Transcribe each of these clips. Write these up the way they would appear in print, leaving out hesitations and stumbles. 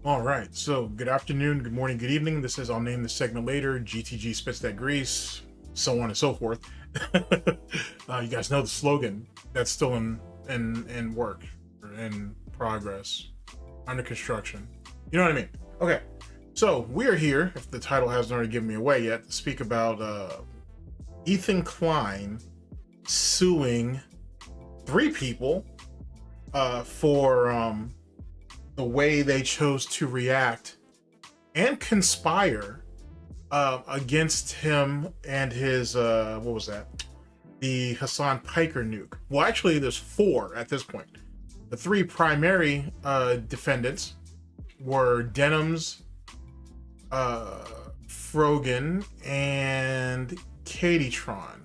All right, so good afternoon, good morning, good evening. This is, I'll name this segment later, GTG spits that grease, so on and so forth. You guys know the slogan. That's still in work, or in progress, under construction. You know what I mean? Okay, so we are here, if the title hasn't already given me away yet, to speak about Ethan Klein suing 3 people for the way they chose to react and conspire against him and his what was that? The Hasan Piker nuke. Well, actually, there's 4 at this point. The 3 primary defendants were Denims, Frogan, and Katie'Tron.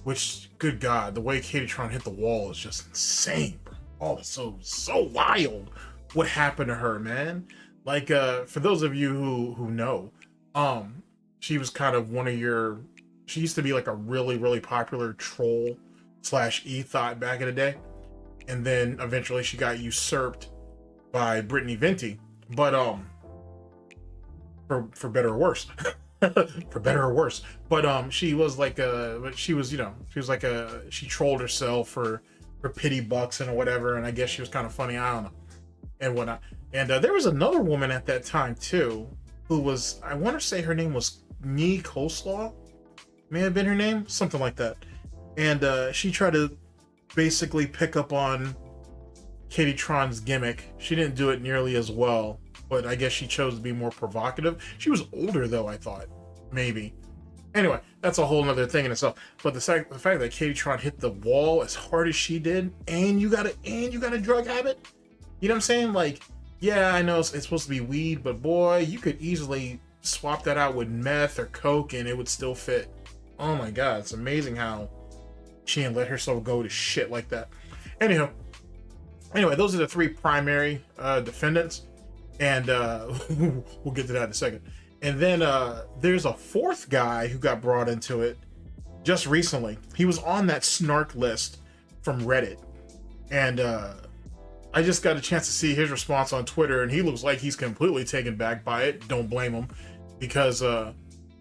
Which, good God, the way Katie'Tron hit the wall is just insane, bro. Oh, it's so wild. What happened to her, man? Like, for those of you who know, she was kind of one of your, she used to be like a really popular troll slash e-thought back in the day, and then eventually she got usurped by Brittany Venti, but for better or worse. For better or worse, but she was like she was like she trolled herself for pity bucks and whatever, and I guess she was kind of funny, I don't know, and whatnot. And there was another woman at that time too, who was, I want to say her name was Nee Coleslaw, may have been her name, something like that. And she tried to basically pick up on Katie'Tron's gimmick. She didn't do it nearly as well, but I guess she chose to be more provocative. She was older though, I thought, maybe. Anyway, that's a whole nother thing in itself. But the fact that Katie'Tron hit the wall as hard as she did, and you got a drug habit, you know what I'm saying? Like, yeah, I know it's supposed to be weed, but boy, you could easily swap that out with meth or coke and it would still fit. Oh my God, it's amazing how she didn't let herself go to shit like that. Anyway, those are the 3 primary defendants, and we'll get to that in a second. And then there's a 4th guy who got brought into it just recently. He was on that snark list from Reddit, and I just got a chance to see his response on Twitter, and he looks like he's completely taken back by it. Don't blame him, because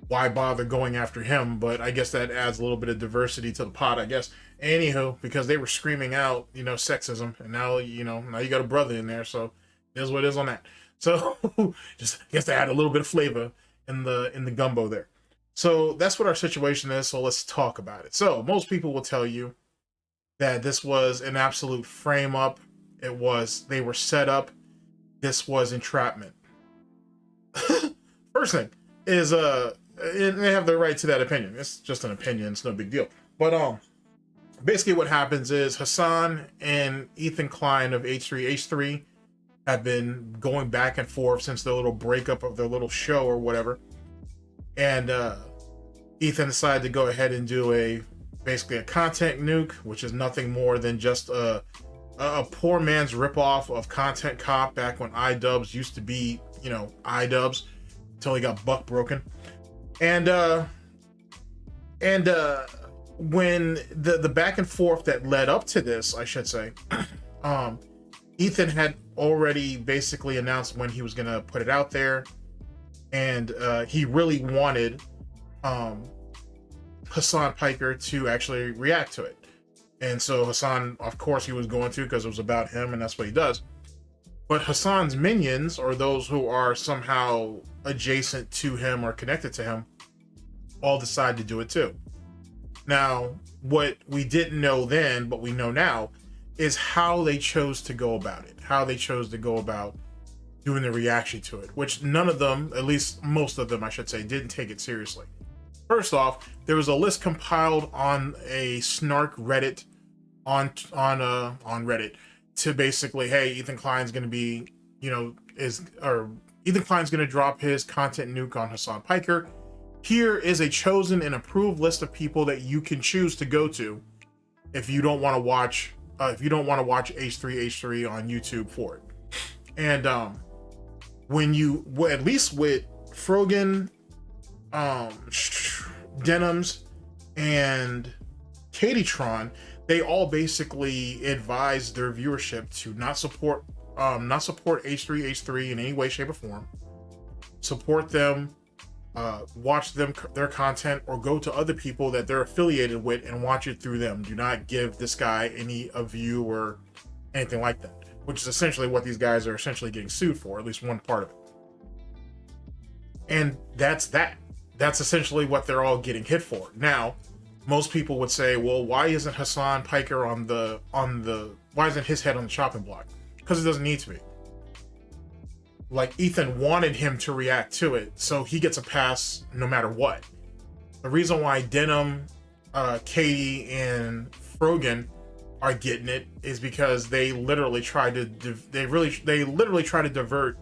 why bother going after him? But I guess that adds a little bit of diversity to the pot, I guess. Anywho, because they were screaming out, sexism, and now you got a brother in there, so here's what it is on that. So just, I guess they add a little bit of flavor in the gumbo there. So that's what our situation is. So let's talk about it. So most people will tell you that this was an absolute frame up. They were set up. This was entrapment. First thing is, they have the right to that opinion. It's just an opinion. It's no big deal. But basically what happens is Hasan and Ethan Klein of H3H3 have been going back and forth since their little breakup of their little show or whatever. And Ethan decided to go ahead and do basically a content nuke, which is nothing more than just a poor man's ripoff of Content Cop back when iDubbbz used to be, iDubbbz, until he got buck broken. And when the back and forth that led up to this, I should say, Ethan had already basically announced when he was gonna put it out there, and he really wanted Hasan Piker to actually react to it. And so Hasan, of course, he was going to, because it was about him, and that's what he does. But Hasan's minions, or those who are somehow adjacent to him or connected to him, all decide to do it too. Now, what we didn't know then, but we know now, is how they chose to go about it. How they chose to go about doing the reaction to it, which none of them, at least most of them, I should say, didn't take it seriously. First off, there was a list compiled on a Snark Reddit on Reddit to basically, hey, Ethan Klein's going to be, Ethan Klein's going to drop his content nuke on Hasan Piker. Here is a chosen and approved list of people that you can choose to go to if you don't want to watch H3H3 on YouTube for it. And at least with Frogan, Denims, and Katie'Tron, they all basically advised their viewership to not support not support H3H3 in any way, shape, or form. Support them, watch their content, or go to other people that they're affiliated with and watch it through them. Do not give this guy any a view or anything like that, which is essentially what these guys are essentially getting sued for, at least one part of it. And that's that. That's essentially what they're all getting hit for. Now, most people would say, well, why isn't Hasan Piker why isn't his head on the chopping block? Because it doesn't need to be. Like, Ethan wanted him to react to it, so he gets a pass no matter what. The reason why Denim, Katie, and Frogan are getting it is because they literally try to divert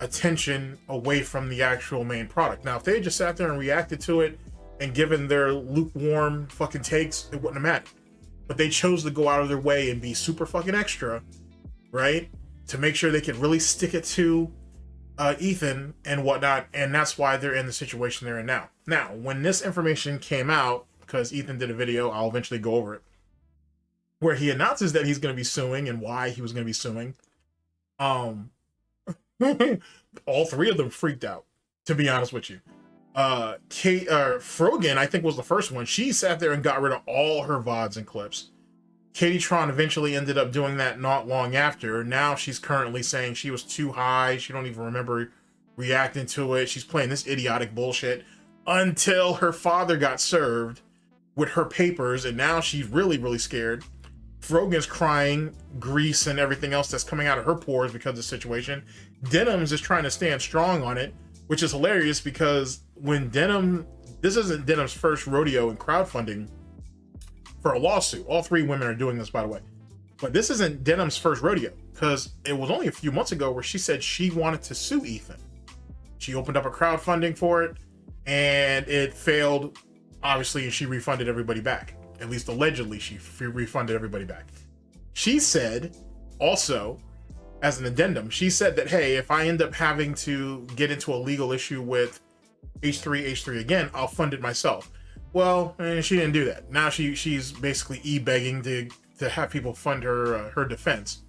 attention away from the actual main product. Now, if they just sat there and reacted to it and given their lukewarm fucking takes, it wouldn't have mattered. But they chose to go out of their way and be super fucking extra, right? To make sure they could really stick it to Ethan and whatnot, and that's why they're in the situation they're in now. Now, when this information came out, because Ethan did a video, I'll eventually go over it, where he announces that he's going to be suing and why he was going to be suing. All three of them freaked out, to be honest with you. Frogan, I think, was the first one. She sat there and got rid of all her VODs and clips. Katie Tron eventually ended up doing that not long after. Now she's currently saying she was too high. She don't even remember reacting to it. She's playing this idiotic bullshit until her father got served with her papers, and now she's really, really scared. Frogan's crying, grease and everything else that's coming out of her pores because of the situation. Denim's is trying to stand strong on it, which is hilarious because when this isn't Denim's first rodeo in crowdfunding for a lawsuit. All three women are doing this, by the way. But this isn't Denim's first rodeo, because it was only a few months ago where she said she wanted to sue Ethan. She opened up a crowdfunding for it, and it failed, obviously, and she refunded everybody back. At least allegedly, she refunded everybody back. She said, also, as an addendum, she said that, hey, if I end up having to get into a legal issue with H3H3 again, I'll fund it myself. Well, she didn't do that. Now she's basically e-begging to have people fund her defense.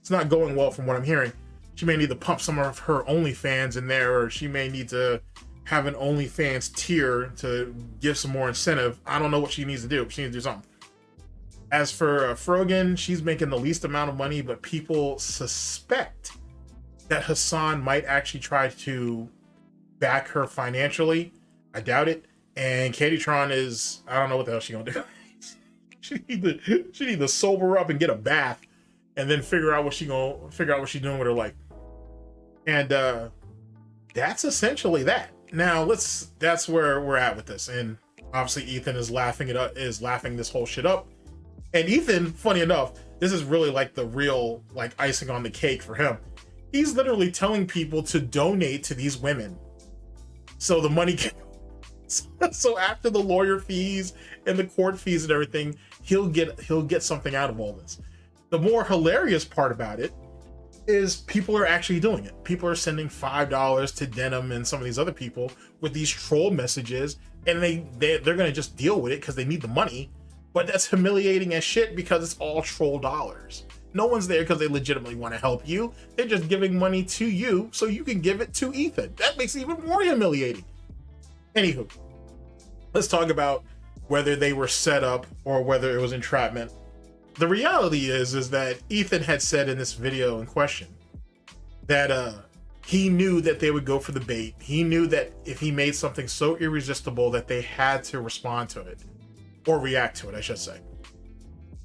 It's not going well from what I'm hearing. She may need to pump some of her OnlyFans in there, or she may need to have an OnlyFans tier to give some more incentive. I don't know what she needs to do. She needs to do something. As for Frogan, she's making the least amount of money, but people suspect that Hasan might actually try to back her financially. I doubt it. And Katie Tron is, I don't know what the hell she's gonna do. she need to sober up and get a bath, and then figure out what she's doing with her life. And that's essentially that. Now that's where we're at with this. And obviously Ethan is laughing this whole shit up. And Ethan, funny enough, this is really like the real like icing on the cake for him. He's literally telling people to donate to these women so the money can. So after the lawyer fees and the court fees and everything, he'll get something out of all this. The more hilarious part about it is people are actually doing it. People are sending $5 to Denim and some of these other people with these troll messages, and they're gonna just deal with it because they need the money. But that's humiliating as shit because it's all troll dollars. No one's there because they legitimately want to help you. They're just giving money to you so you can give it to Ethan. That makes it even more humiliating. Anywho, let's talk about whether they were set up or whether it was entrapment. The reality is that Ethan had said in this video in question that he knew that they would go for the bait. He knew that if he made something so irresistible that they had to respond to it, or react to it, I should say.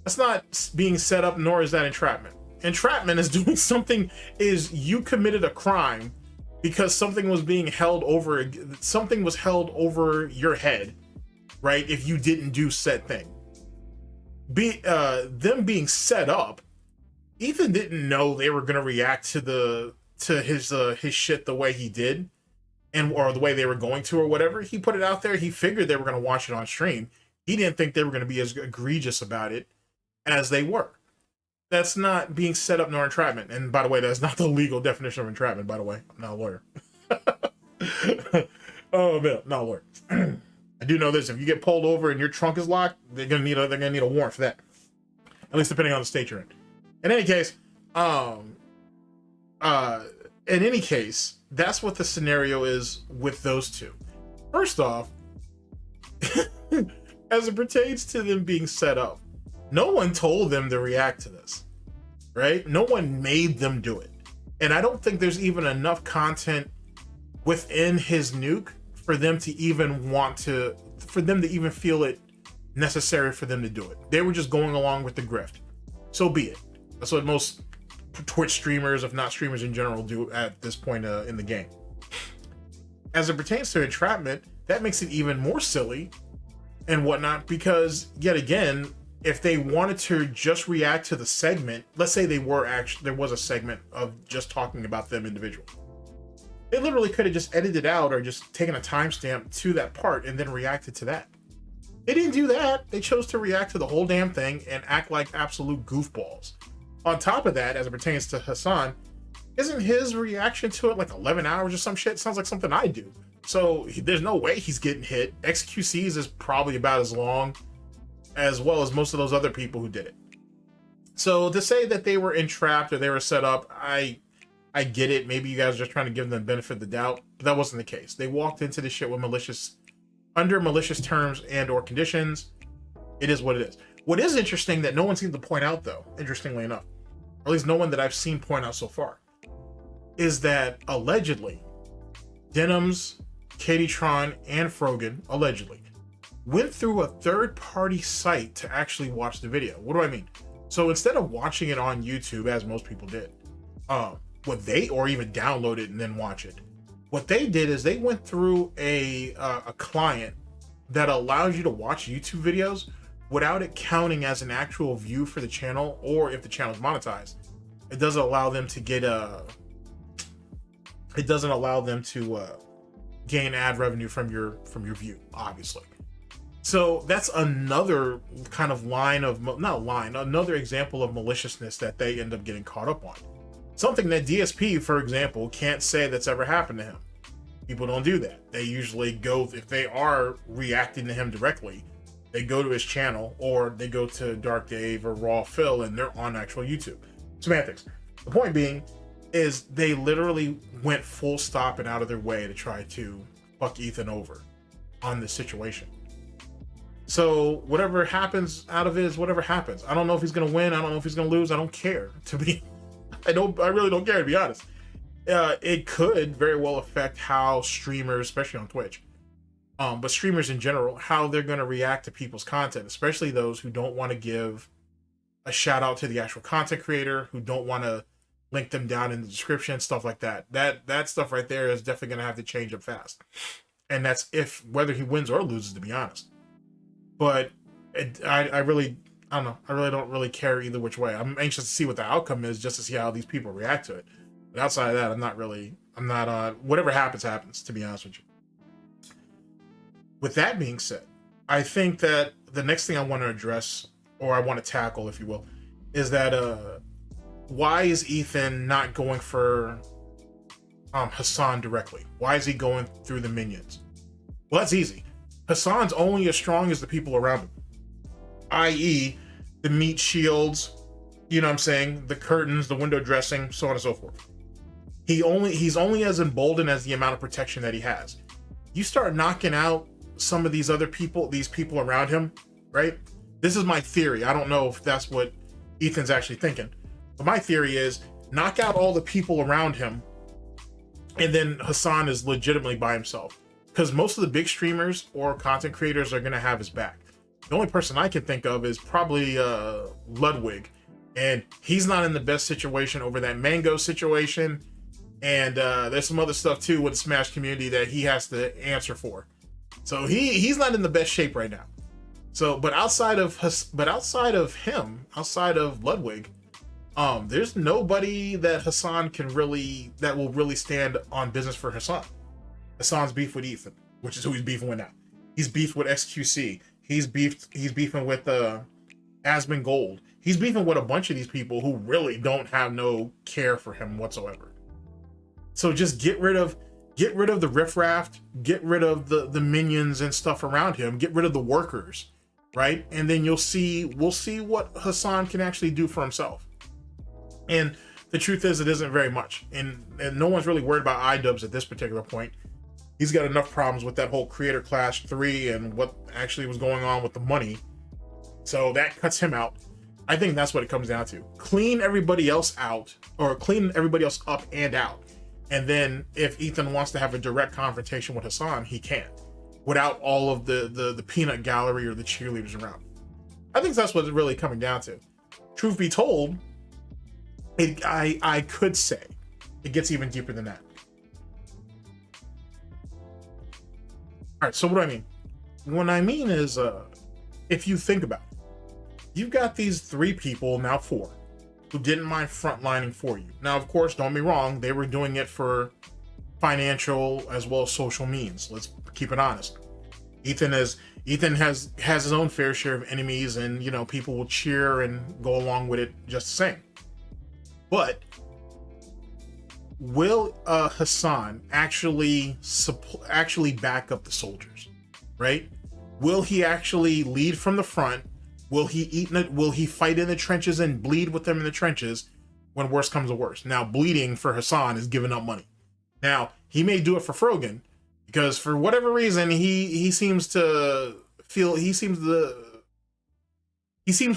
That's not being set up, nor is that entrapment. Entrapment is doing something, is you committed a crime because something was held over your head, right? If you didn't do said thing. Them being set up, Ethan didn't know they were gonna react to his shit the way he did, or the way they were going to, or whatever. He put it out there. He figured they were gonna watch it on stream. He didn't think they were gonna be as egregious about it as they were. That's not being set up nor entrapment. And by the way, that's not the legal definition of entrapment, by the way. I'm not a lawyer. Oh man, not a lawyer. I do know this: if you get pulled over and your trunk is locked, they're gonna need a warrant for that. At least depending on the state you're in. In any case, uh, in any case, that's what the scenario is with those two. First off, as it pertains to them being set up, no one told them to react to this, right? No one made them do it. And I don't think there's even enough content within his nuke for them to even feel it necessary for them to do it. They were just going along with the grift. So be it. That's what most Twitch streamers, if not streamers in general, do at this point in the game. As it pertains to entrapment, that makes it even more silly and whatnot, because yet again, if they wanted to just react to the segment, let's say there was a segment of just talking about them individually, they literally could have just edited out or just taken a timestamp to that part and then reacted to that. They didn't do that. They chose to react to the whole damn thing and act like absolute goofballs. On top of that, as it pertains to Hasan, isn't his reaction to it like 11 hours or some shit? Sounds like something I do. So there's no way he's getting hit. XQC's is probably about as long, as well as most of those other people who did it. So to say that they were entrapped or they were set up, I get it. Maybe you guys are just trying to give them the benefit of the doubt, but that wasn't the case. They walked into this shit with under malicious terms and or conditions. It is what it is. What is interesting that no one seemed to point out, though, interestingly enough, or at least no one that I've seen point out so far, is that allegedly Denims, Katie'Tron, and Frogan allegedly went through a third-party site to actually watch the video. What do I mean? So instead of watching it on YouTube, as most people did, or even download it and then watch it, what they did is they went through a client that allows you to watch YouTube videos without it counting as an actual view for the channel, or if the channel is monetized, it doesn't allow them to get gain ad revenue from your view, obviously. So that's another kind of another example of maliciousness that they end up getting caught up on. Something that DSP, for example, can't say that's ever happened to him. People don't do that. They usually go, if they are reacting to him directly, they go to his channel, or they go to Dark Dave or Raw Phil, and they're on actual YouTube. Semantics. The point being is they literally went full stop and out of their way to try to fuck Ethan over on this situation. So whatever happens out of it is whatever happens. I don't know if he's gonna win. I don't know if he's gonna lose. I don't care. I really don't care, to be honest. It could very well affect how streamers, especially on Twitch, but streamers in general, how they're going to react to people's content, especially those who don't want to give a shout out to the actual content creator, who don't want to link them down in the description, stuff like that. That stuff right there is definitely going to have to change up fast. And that's whether he wins or loses, to be honest. But I really don't know. I really don't really care either which way. I'm anxious to see what the outcome is, just to see how these people react to it. But outside of that, I'm not on whatever happens, to be honest with you. With that being said, I think that the next thing I want to address, or I want to tackle, if you will, is that why is Ethan not going for Hasan directly? Why is he going through the minions? Well, that's easy. Hasan's only as strong as the people around him, i.e. the meat shields, you know what I'm saying, the curtains, the window dressing, so on and so forth. He's only as emboldened as the amount of protection that he has. You start knocking out some of these other people, these people around him, right? This is my theory. I don't know if that's what Ethan's actually thinking, but my theory is knock out all the people around him, and then Hasan is legitimately by himself. Because most of the big streamers or content creators are going to have his back. The only person I can think of is probably Ludwig, and he's not in the best situation over that Mango situation, and there's some other stuff too with the Smash community that he has to answer for. So he's not in the best shape right now. So, but outside of Ludwig, there's nobody that Hasan that will really stand on business for Hasan. Hasan's beef with Ethan, which is who he's beefing with now. He's beefed with XQC. He's beefing with Asmon Gold. He's beefing with a bunch of these people who really don't have no care for him whatsoever. So just get rid of the riffraff, get rid of the minions and stuff around him, get rid of the workers, right? And then we'll see what Hasan can actually do for himself. And the truth is, it isn't very much, and no one's really worried about iDubbbz at this particular point. He's got enough problems with that whole Creator Clash 3 and what actually was going on with the money, so that cuts him out. I think that's what it comes down to. Clean everybody else out, or clean everybody else up and out. And then if Ethan wants to have a direct confrontation with Hasan, he can, without all of the peanut gallery or the cheerleaders around. I think that's what it's really coming down to. Truth be told, I could say it gets even deeper than that. All right, so what do I mean? What I mean is, if you think about it, you've got these 3 people, now 4, who didn't mind frontlining for you. Now, of course, don't be wrong, they were doing it for financial as well as social means. Let's keep it honest. Ethan has his own fair share of enemies, and you know, people will cheer and go along with it just the same. But will Hasan actually back up the soldiers, right? Will he actually lead from the front? Will he fight in the trenches and bleed with them in the trenches when worse comes to worse? Now, bleeding for Hasan is giving up money. Now, he may do it for Frogan, because for whatever reason, he seems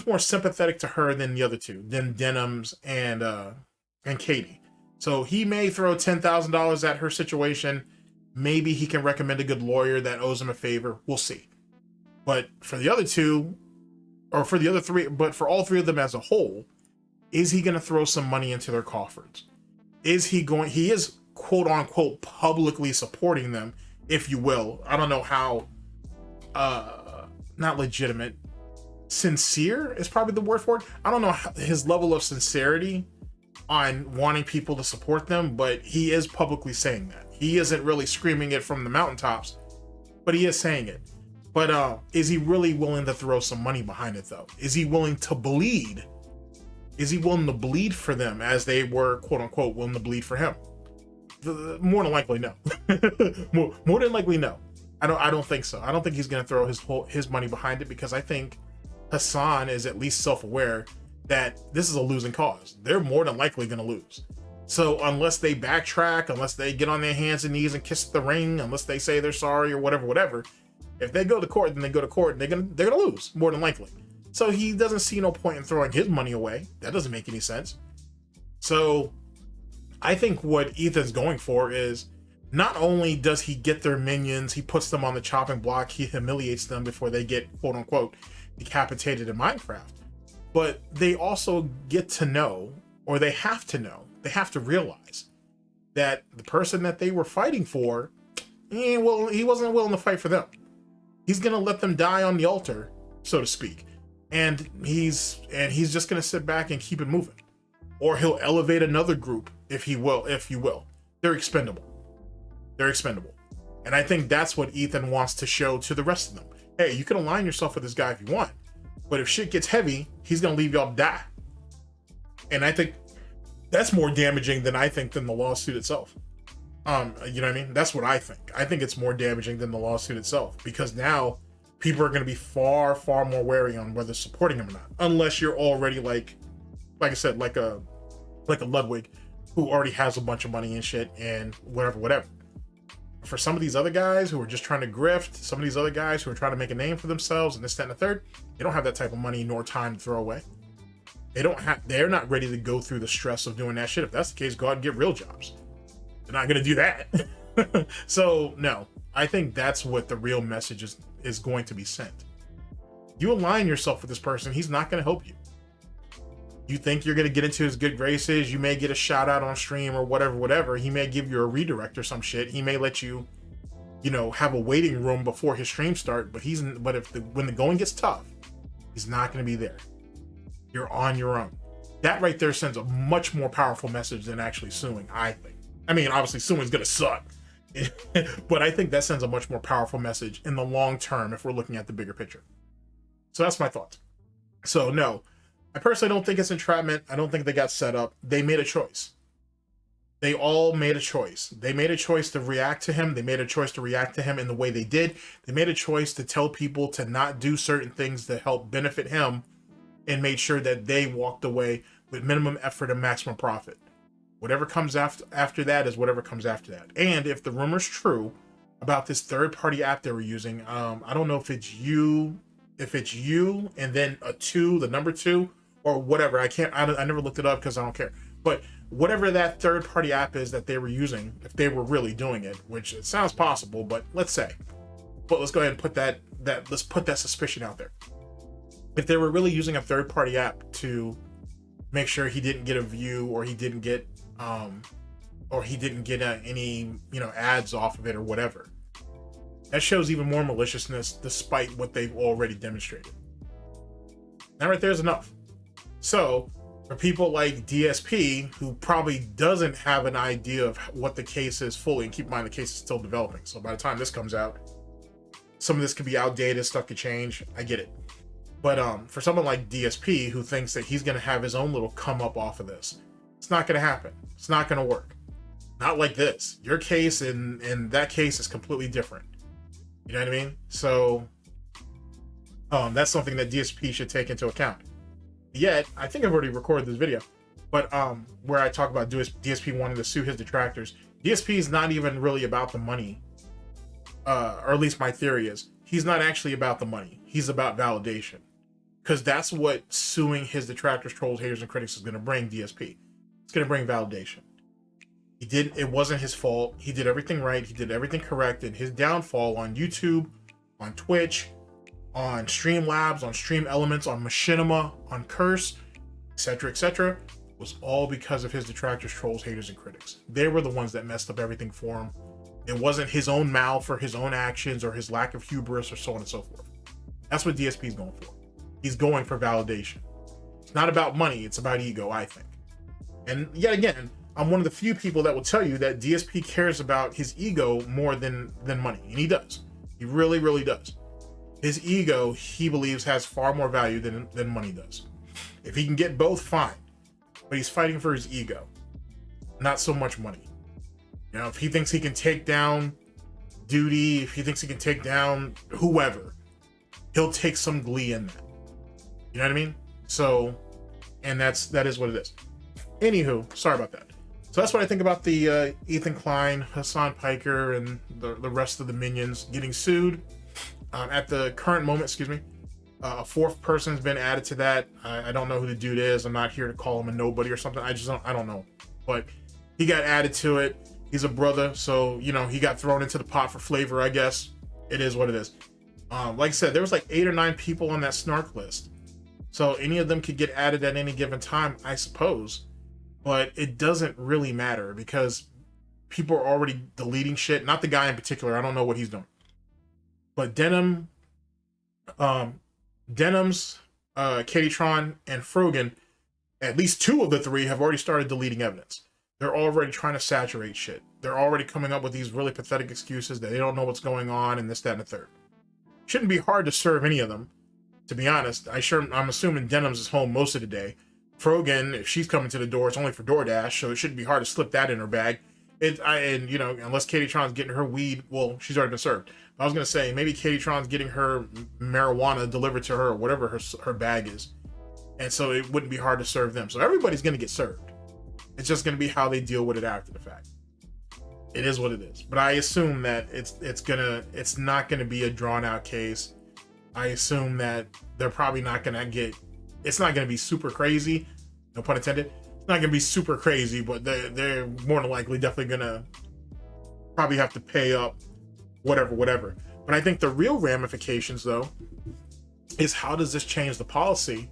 more sympathetic to her than the other 2, than Denims and Katie. So he may throw $10,000 at her situation. Maybe he can recommend a good lawyer that owes him a favor. We'll see. But for the other 2, or for the other 3, but for all 3 of them as a whole, is he going to throw some money into their coffers? He is quote unquote publicly supporting them, if you will. I don't know how, not legitimate, sincere is probably the word for it. I don't know his level of sincerity on wanting people to support them, but he is publicly saying that. He isn't really screaming it from the mountaintops, but he is saying it. But is he really willing to throw some money behind it, though? Is he willing to bleed? Is he willing to bleed for them as they were, quote unquote, willing to bleed for him? More than likely, no. more than likely, no. I don't think so. I don't think he's going to throw his money behind it, because I think Hasan is at least self-aware that this is a losing cause. They're more than likely going to lose. So unless they backtrack, unless they get on their hands and knees and kiss the ring, unless they say they're sorry or whatever, if they go to court, then they go to court, and they're gonna lose, more than likely. So he doesn't see no point in throwing his money away. That doesn't make any sense. So I think what Ethan's going for is, not only does he get their minions, he puts them on the chopping block, he humiliates them before they get, quote unquote, decapitated in Minecraft, but they also get to know, or they have to realize that the person that they were fighting for, he wasn't willing to fight for them. He's gonna let them die on the altar, so to speak, and he's just gonna sit back and keep it moving, or he'll elevate another group if you will. They're expendable, and I think that's what Ethan wants to show to the rest of them. Hey, you can align yourself with this guy if you want, but if shit gets heavy, he's gonna leave y'all to die. And I think that's more damaging than the lawsuit itself. You know what I mean? That's what I think. I think it's more damaging than the lawsuit itself, because now people are going to be far, far more wary on whether supporting him or not. Unless you're already like I said, like a Ludwig who already has a bunch of money and shit and whatever. For some of these other guys who are just trying to grift, some of these other guys who are trying to make a name for themselves and this, that, and the third, they don't have that type of money nor time to throw away. They're not ready to go through the stress of doing that shit. If that's the case, go out and get real jobs. They're not going to do that. So no, I think that's what the real message is going to be sent. You align yourself with this person, he's not going to help you. You think you're going to get into his good graces, you may get a shout out on stream or whatever. He may give you a redirect or some shit. He may let you, have a waiting room before his stream start, but when the going gets tough, he's not going to be there. You're on your own. That right there sends a much more powerful message than actually suing, I think. I mean, obviously suing is going to suck, but I think that sends a much more powerful message in the long term if we're looking at the bigger picture. So that's my thoughts. So no, I personally don't think it's entrapment. I don't think they got set up. They made a choice. They all made a choice. They made a choice to react to him. They made a choice to react to him in the way they did. They made a choice to tell people to not do certain things to help benefit him, and made sure that they walked away with minimum effort and maximum profit. Whatever comes after that is whatever comes after that. And if the rumor's true about this third-party app they were using, I don't know if it's you and then a 2, the number 2, or whatever. I never looked it up because I don't care. But whatever that third-party app is that they were using, if they were really doing it, which it sounds possible, but let's go ahead and put let's put that suspicion out there. If they were really using a third-party app to make sure he didn't get a view, or he didn't get any, ads off of it or whatever, that shows even more maliciousness despite what they've already demonstrated. That right there is enough. So for people like DSP, who probably doesn't have an idea of what the case is fully, and keep in mind the case is still developing, so by the time this comes out, some of this could be outdated, stuff could change, I get it. But for someone like DSP, who thinks that he's going to have his own little come up off of this, it's not going to happen. It's not going to work. Not like this. Your case and that case is completely different. You know what I mean? So that's something that DSP should take into account. Yet, I think I've already recorded this video, but where I talk about DSP wanting to sue his detractors. DSP is not even really about the money, or at least my theory is. He's not actually about the money. He's about validation. Because that's what suing his detractors, trolls, haters, and critics is going to bring DSP. It's going to bring validation. It wasn't his fault. He did everything right. He did everything correct. And his downfall on YouTube, on Twitch, on Streamlabs, on Stream Elements, on Machinima, on Curse, etc., was all because of his detractors, trolls, haters, and critics. They were the ones that messed up everything for him. It wasn't his own mouth or his own actions or his lack of hubris or so on and so forth. That's what DSP is going for. He's going for validation. It's not about money. It's about ego, I think. And yet again, I'm one of the few people that will tell you that DSP cares about his ego more than money. And he does. He really, really does. His ego, he believes, has far more value than money does. If he can get both, fine. But he's fighting for his ego, not so much money. If he thinks he can take down Duty, if he thinks he can take down whoever, he'll take some glee in that. You know what I mean? So, and that is what it is. Anywho, sorry about that. So that's what I think about the Ethan Klein, Hasan Piker, and the rest of the minions getting sued. At the current moment, a fourth person's been added to that. I don't know who the dude is. I'm not here to call him a nobody or something. I don't know. But he got added to it. He's a brother, so, he got thrown into the pot for flavor, I guess. It is what it is. Like I said, there was like 8 or 9 people on that Snort list. So any of them could get added at any given time, I suppose. But it doesn't really matter because people are already deleting shit. Not the guy in particular. I don't know what he's doing. But Denim's, Katitron, and Frogan, at least 2 of the 3 have already started deleting evidence. They're already trying to saturate shit. They're already coming up with these really pathetic excuses that they don't know what's going on and this, that, and the third. Shouldn't be hard to serve any of them, to be honest. I'm assuming Denim's is home most of the day. Frogan, if she's coming to the door, it's only for DoorDash, so it shouldn't be hard to slip that in her bag. Unless Katitron's getting her weed, well, she's already been served. I was gonna say maybe Katitron's getting her marijuana delivered to her or whatever her bag is, and so it wouldn't be hard to serve them. So everybody's gonna get served. It's just gonna be how they deal with it after the fact. It is what it is. But I assume that it's not gonna be a drawn out case. I assume that they're probably not gonna get. It's not gonna be super crazy. No pun intended. It's not gonna be super crazy, but they're more than likely definitely gonna probably have to pay up whatever. But I think the real ramifications, though, is how does this change the policy,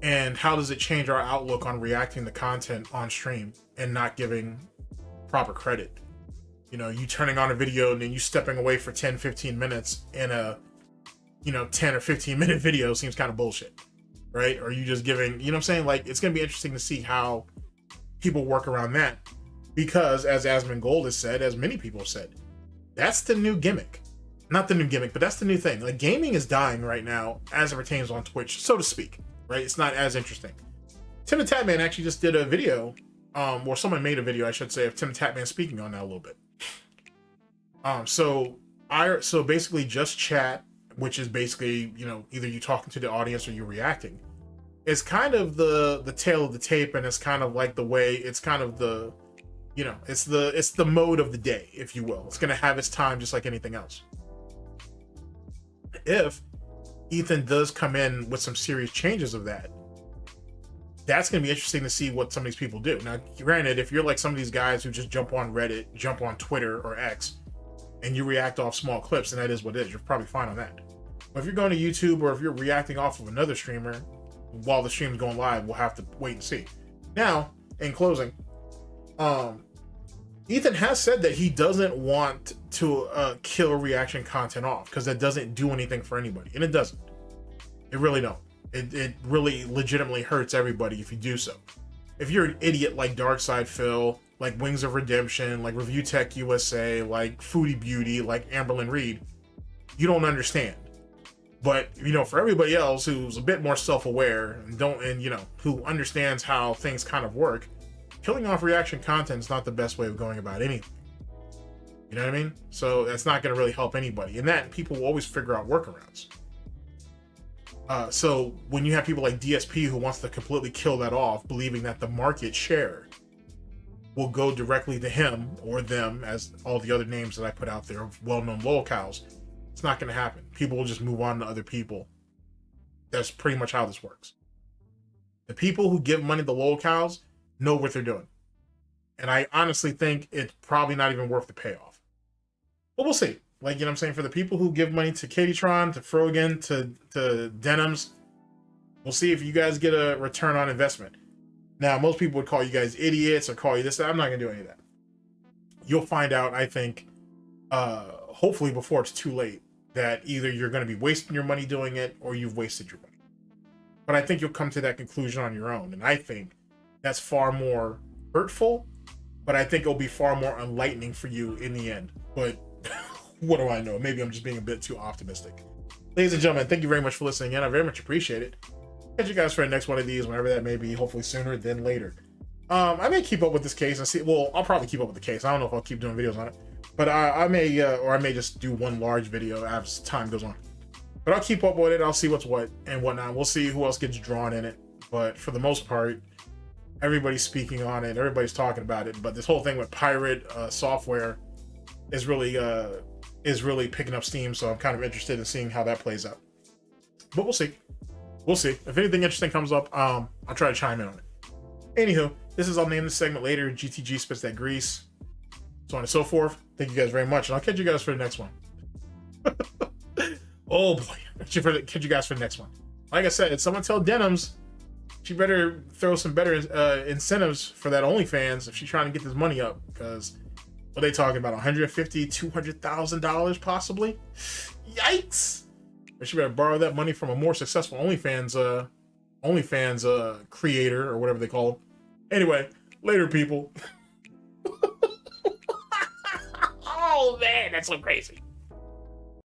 and how does it change our outlook on reacting to content on stream and not giving proper credit? You turning on a video and then you stepping away for 10-15 minutes in a 10 or 15 minute video seems kind of bullshit, right? Or you just giving, what I'm saying? Like, it's gonna be interesting to see how people work around that, because as Asmongold has said, as many people have said, that's the new gimmick. Not the new gimmick, but that's the new thing. Like, gaming is dying right now as it pertains on Twitch, so to speak, right? It's not as interesting. Tim the Tatman actually just did a video, or someone made a video, I should say, of Tim the Tatman speaking on that a little bit. So basically just chat, which is basically, either you talking to the audience or you reacting. it's kind of the tail of the tape, and it's kind of like the way it's kind of the, you know, it's the mode of the day, if you will. It's gonna have its time just like anything else. If Ethan does come in with some serious changes of that, that's going to be interesting to see what some of these people do. Now, granted, if you're like some of these guys who just jump on Reddit, jump on Twitter or X, and you react off small clips, and that is what it is, you're probably fine on that. But if you're going to YouTube, or if you're reacting off of another streamer while the stream's going live, we'll have to wait and see. Now, in closing, Ethan has said that he doesn't want to kill reaction content off, because that doesn't do anything for anybody, and it doesn't. It really don't. It really legitimately hurts everybody if you do so. If you're an idiot like Darkside Phil, like Wings of Redemption, like Review Tech USA, like Foodie Beauty, like Amberlyn Reed, you don't understand. But, you know, for everybody else who's a bit more self-aware and you know, who understands how things kind of work, killing off reaction content is not the best way of going about anything. You know what I mean? So that's not going to really help anybody. And that people will always figure out workarounds. So when you have people like DSP who wants to completely kill that off, believing that the market share will go directly to him or them, as all the other names that I put out there of well-known lolcows, it's not going to happen. People will just move on to other people. That's pretty much how this works. The people who give money to lolcows know what they're doing. And I honestly think it's probably not even worth the payoff. But we'll see. Like, you know what I'm saying? For the people who give money to Katie'Tron, to Frogan, to Denims, we'll see if you guys get a return on investment. Now, most people would call you guys idiots or call you this. I'm not going to do any of that. You'll find out, I think, hopefully before it's too late, that either you're going to be wasting your money doing it or you've wasted your money. But I think you'll come to that conclusion on your own. And I think that's far more hurtful, but I think it'll be far more enlightening for you in the end. But what do I know? Maybe I'm just being a bit too optimistic. Ladies and gentlemen, thank you very much for listening in. I very much appreciate it. Catch you guys for the next one of these, whenever that may be, hopefully sooner than later. I may keep up with this case and see. Well, I'll probably keep up with the case. I don't know if I'll keep doing videos on it, but I may, or I may just do one large video as time goes on. But I'll keep up with it. I'll see what's what and whatnot. We'll see who else gets drawn in it. But for the most part, everybody's speaking on it. Everybody's talking about it. But this whole thing with pirate software is really picking up steam. So I'm kind of interested in seeing how that plays out. But we'll see. We'll see. If anything interesting comes up, I'll try to chime in on it. Anywho, I'll name this segment later. GTG spits that grease, so on and so forth. Thank you guys very much, and I'll catch you guys for the next one. Oh boy, catch you guys for the next one. Like I said, someone tell Denims she better throw some better incentives for that OnlyFans if she's trying to get this money up, because what are they talking about? $150,000, $200,000 possibly? Yikes! But she better borrow that money from a more successful OnlyFans creator or whatever they call them. Anyway, later, people. Oh man, that's so crazy.